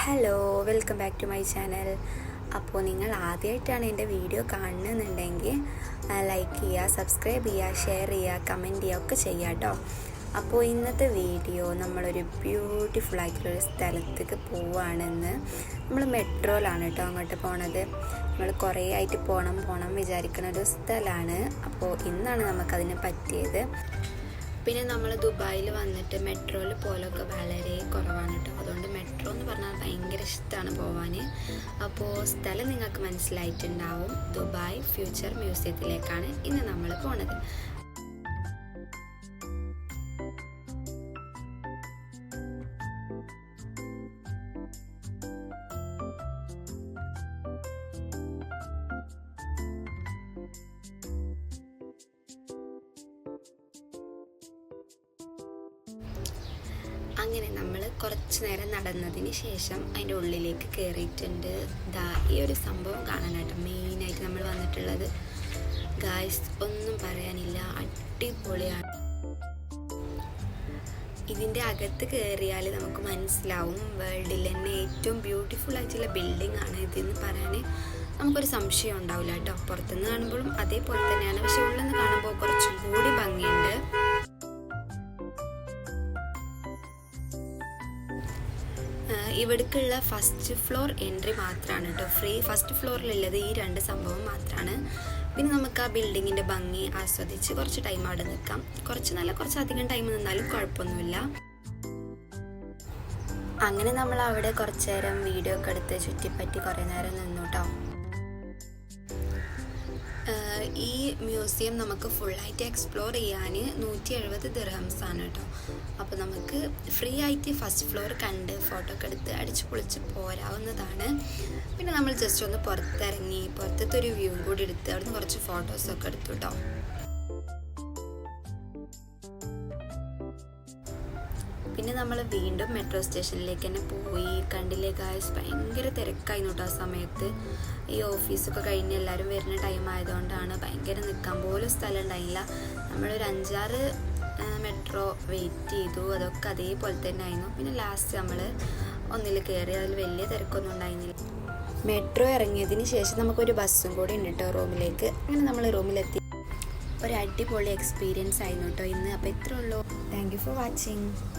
Hello, welcome back to my channel. അപ്പോൾ നിങ്ങൾ ആദ്യമായിട്ടാണ് എൻ്റെ വീഡിയോ കാണുന്നുണ്ടെങ്കിൽ ലൈക്ക് ചെയ്യുക, സബ്സ്ക്രൈബ് ചെയ്യുക, ഷെയർ ചെയ്യുക, കമൻറ്റ് ചെയ്യുക ഒക്കെ ചെയ്യുക കേട്ടോ. അപ്പോൾ ഇന്നത്തെ വീഡിയോ നമ്മളൊരു ബ്യൂട്ടിഫുൾ ആയിട്ടുള്ളൊരു സ്ഥലത്തേക്ക് പോവുകയാണെന്ന്. നമ്മൾ മെട്രോയിലാണ് കേട്ടോ അങ്ങോട്ട് പോണത്. നമ്മൾ കുറേ ആയിട്ട് പോകണം വിചാരിക്കുന്ന ഒരു സ്ഥലമാണ്. അപ്പോൾ ഇന്നാണ് നമുക്കതിന് പറ്റിയത്. പിന്നെ നമ്മൾ ദുബായിൽ വന്നിട്ട് മെട്രോയിൽ പോലൊക്കെ വളരെ കുറവാണ് കേട്ടോ. അതുകൊണ്ട് മെട്രോ എന്ന് പറഞ്ഞാൽ ഭയങ്കര ഇഷ്ടമാണ് പോവാൻ. അപ്പോൾ സ്ഥലം നിങ്ങൾക്ക് മനസ്സിലായിട്ടുണ്ടാവും. ദുബായ് ഫ്യൂച്ചർ മ്യൂസിയത്തിലേക്കാണ് ഇന്ന് നമ്മൾ പോണത്. അങ്ങനെ നമ്മൾ കുറച്ച് നേരം നടന്നതിന് ശേഷം അതിൻ്റെ ഉള്ളിലേക്ക് കയറിയിട്ടുണ്ട്. ഈ ഒരു സംഭവം കാണാനായിട്ട് മെയിനായിട്ട് നമ്മൾ വന്നിട്ടുള്ളത്. ഗായ്സ്, ഒന്നും പറയാനില്ല, അടിപൊളിയാണ്. ഇതിൻ്റെ അകത്ത് കയറിയാൽ നമുക്ക് മനസ്സിലാവും വേൾഡിൽ തന്നെ ഏറ്റവും ബ്യൂട്ടിഫുൾ ആയിട്ടുള്ള ബിൽഡിംഗ് ആണ് ഇതെന്ന് പറയാൻ നമുക്കൊരു സംശയം ഉണ്ടാവില്ല കേട്ടോ. പുറത്തുനിന്ന് കാണുമ്പോഴും അതേപോലെ തന്നെയാണ്, പക്ഷെ ഉള്ളിൽ നിന്ന് കാണുമ്പോൾ കുറച്ചും കൂടി ഭംഗിയുണ്ട്. ഇവിടേക്കുള്ള ഫസ്റ്റ് ഫ്ലോർ എൻട്രി മാത്രമാണ് കേട്ടോ ഫ്രീ. ഫസ്റ്റ് ഫ്ലോറിലുള്ളത് ഈ രണ്ട് സംഭവം മാത്രമാണ്. പിന്നെ നമുക്ക് ആ ബിൽഡിങ്ങിൻ്റെ ഭംഗി ആസ്വദിച്ച് കുറച്ച് ടൈം അവിടെ നിൽക്കാം. കുറച്ചധികം ടൈം നിന്നാലും കുഴപ്പമൊന്നുമില്ല. അങ്ങനെ നമ്മൾ അവിടെ കുറച്ച് നേരം വീഡിയോ ഒക്കെ എടുത്ത് ചുറ്റിപ്പറ്റി കുറേ നേരം നിന്നു കേട്ടോ. ഈ മ്യൂസിയം നമുക്ക് ഫുള്ളായിട്ട് എക്സ്പ്ലോർ ചെയ്യാൻ 170 ദിർഹംസ് ആണ് കേട്ടോ. അപ്പോൾ നമുക്ക് ഫ്രീ ആയിട്ട് ഫസ്റ്റ് ഫ്ലോർ കണ്ട് ഫോട്ടോ ഒക്കെ എടുത്ത് അടിച്ച് പൊളിച്ച് പോരാവുന്നതാണ്. പിന്നെ നമ്മൾ ജസ്റ്റ് ഒന്ന് പുറത്തിറങ്ങി പുറത്തത്തെ ഒരു വ്യൂ കൂടി എടുത്ത് അവിടുന്ന് കുറച്ച് ഫോട്ടോസൊക്കെ എടുത്തു കേട്ടോ. പിന്നെ നമ്മൾ വീണ്ടും മെട്രോ സ്റ്റേഷനിലേക്ക് തന്നെ പോയി. കണ്ടില്ലേ ഗായ്സ്, ഭയങ്കര തിരക്കായിരുന്നു കേട്ടോ ആ സമയത്ത്. ഈ ഓഫീസൊക്കെ കഴിഞ്ഞ് എല്ലാവരും വരുന്ന ടൈം ആയതുകൊണ്ടാണ് ഭയങ്കര നിൽക്കാൻ പോലും സ്ഥലം ഉണ്ടായില്ല. നമ്മളൊരു 5-6 മെട്രോ വെയിറ്റ് ചെയ്തു. അതൊക്കെ അതേപോലെ തന്നെ ആയിരുന്നു. പിന്നെ ലാസ്റ്റ് നമ്മൾ ഒന്നിൽ കയറി. അതിൽ വലിയ തിരക്കൊന്നും ഉണ്ടായിരുന്നില്ല. മെട്രോ ഇറങ്ങിയതിന് ശേഷം നമുക്കൊരു ബസ്സും കൂടി ഉണ്ട് കേട്ടോ റൂമിലേക്ക്. അങ്ങനെ നമ്മൾ റൂമിലെത്തി. ഒരു അടിപൊളി എക്സ്പീരിയൻസ് ആയിരുന്നു കേട്ടോ ഇന്ന്. അപ്പോൾ ഇത്രേ ഉള്ളൂ. Thank you for watching.